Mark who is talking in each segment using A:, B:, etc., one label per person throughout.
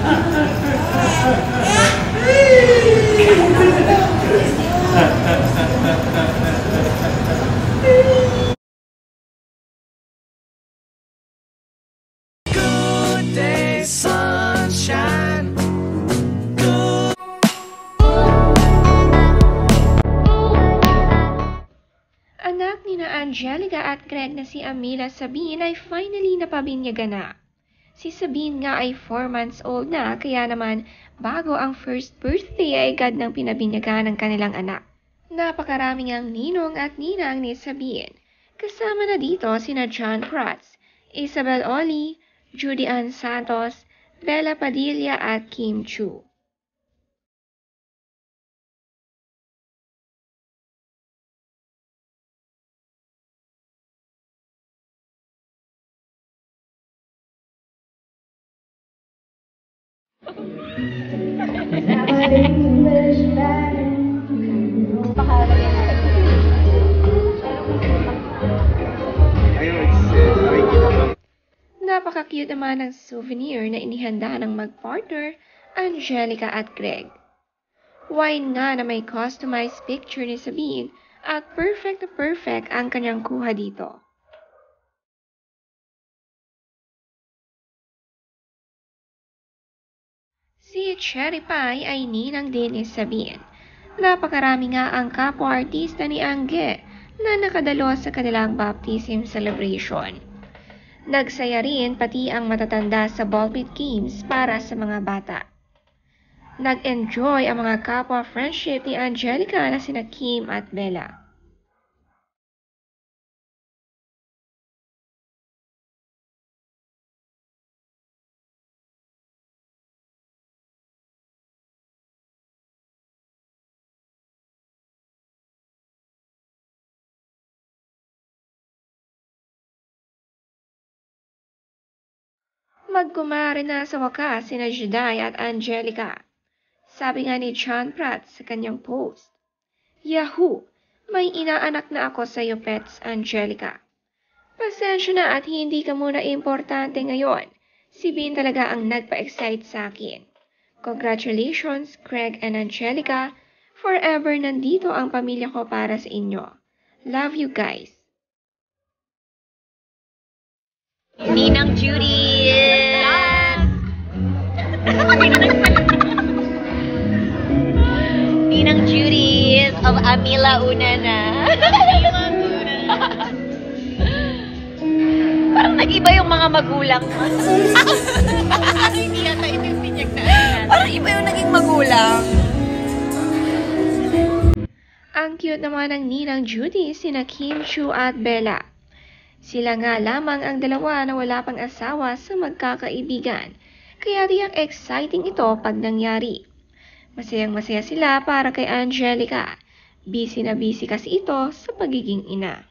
A: Good day, sunshine.
B: Anak ni na Angelica at Greg na si Amila Sabine ay finally napabinyagan na. Si Sabine nga ay 4 months old na, kaya naman bago ang first birthday ay agad nang pinabinyagan ng kanilang anak. Napakaraming ang ninong at ninang ni Sabine. Kasama na dito sina John Prats, Isabel Oli, Judy Ann Santos, Bella Padilla at Kim Chu. Napaka-cute naman ng souvenir na inihanda ng mag-partner, Angelica at Greg. Wine nga na may customized picture ni Sabine at perfect na perfect ang kanyang kuha dito. Si Cherry Pie ay ninang din ni Sabine. Napakarami nga ang kapwa-artista ni Angge na nakadalo sa kanilang baptism celebration. Nagsaya rin pati ang matatanda sa ball pit games para sa mga bata. Nag-enjoy ang mga kapwa friendship ni Angelica na sina Kim at Bella. Magkumare na sa wakas sina Juday at Angelica. Sabi nga ni John Pratt sa kanyang post, "Yahoo! May inaanak na ako sa iyo, Pets Angelica. Pasensya na at hindi ka muna importante ngayon. Si Bean talaga ang nagpa-excite sa akin. Congratulations, Craig and Angelica. Forever nandito ang pamilya ko para sa inyo. Love you guys."
C: Ninang Judy! Ninang Judy of Amila Unana. Parang nag-iba yung mga magulang mo. Parang hindi yata ito yung pinyagdaan. Parang iba yung naging magulang.
B: Ang cute naman ng ninang Judy sina Kim Chu at Bella. Sila nga lamang ang dalawa na wala pang asawa sa magkakaibigan, kaya tiyak exciting ito pag nangyari. Masayang-masaya sila para kay Angelica. Busy na busy kasi ito sa pagiging ina.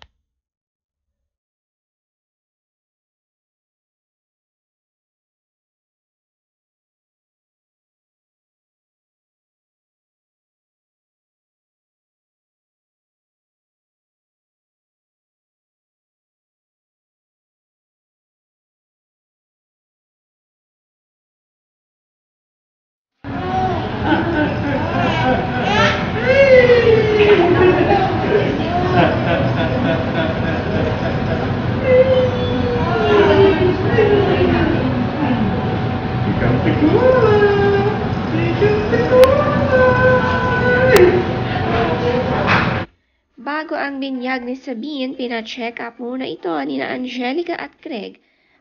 B: Bago ang binyag ni Sabine, pina-check up muna ito ni na Angelica at Craig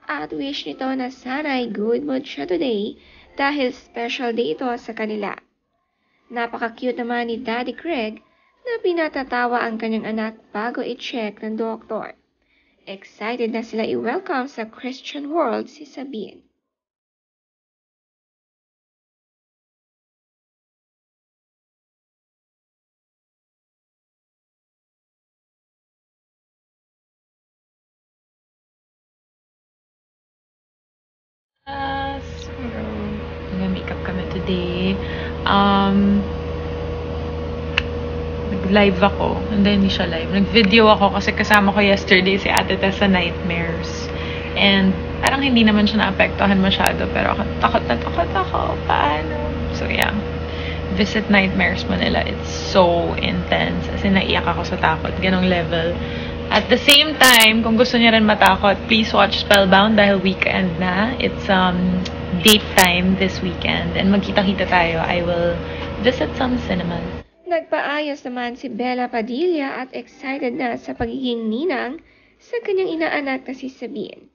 B: at wish nito na sana'y good mood siya today dahil special day ito sa kanila. Napaka-cute naman ni Daddy Craig na pinatatawa ang kanyang anak bago i-check ng doktor. Excited na sila i-welcome sa Christian world si Sabine.
D: Siguro, nag-makeup kami today. Nag-live ako. Hindi siya live. Nag-video ako kasi kasama ko yesterday si Ate Tess sa Nightmares. And parang hindi naman siya naapektuhan masyado. Pero takot na takot ako. Visit Nightmares mo nila. It's so intense. As in, naiyak ako sa takot. Ganong level. At the same time, kung gusto niya rin matakot, please watch Spellbound dahil weekend na. It's date time this weekend. And magkita-kita tayo. I will visit some cinemas.
B: Nagpaayos naman si Bella Padilla at excited na sa pagiging ninang sa kanyang inaanak na si Sabine.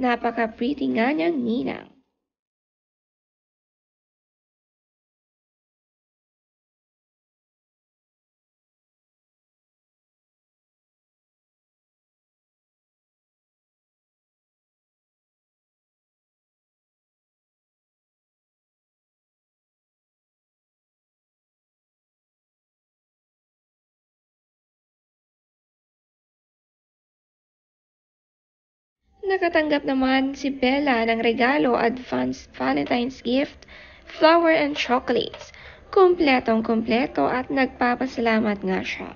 B: Napaka-pretty nga niyang ninang. Nakatanggap naman si Bella ng regalo, advance Valentine's gift, flower and chocolates. Kumpletong-kumpleto at nagpapasalamat nga siya.